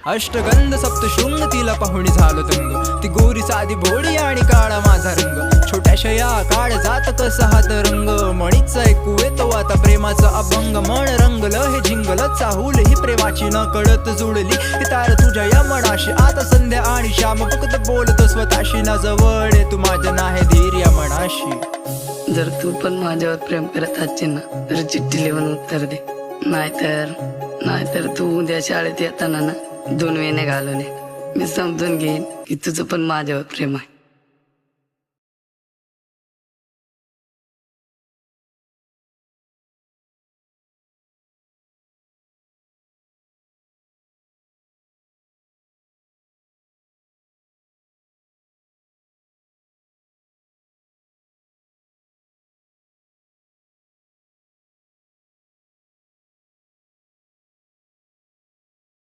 अष्टगंध सप्तशृंग तिला पाहुणी झालो दंग, ती गोरी साधी भोळी आणि काळा माझा रंग, छोट्याशा या काळ जात कसा हात रंग, मणीचा ऐकू येतो आता प्रेमाचा अभंग, मन रंगलं हे झिंगलं चाहूल ही प्रेमाची न कळत जुळली ही तार तुझ्या या मनाशी, आता संध्या आणि श्याम फक्त बोलतो स्वतःशी, ना जवळ ये तू माझ्या नाही धीर या मनाशी. जर तू पण माझ्यावर प्रेम करत असशील ना तर चिठ्ठी लिहून उत्तर दे, नाहीतर तू उद्या शाळेत येताना ना 2 वेण्या घालून ये. मी समजून घेईन की तुझं पण माझ्यावर प्रेम आहे.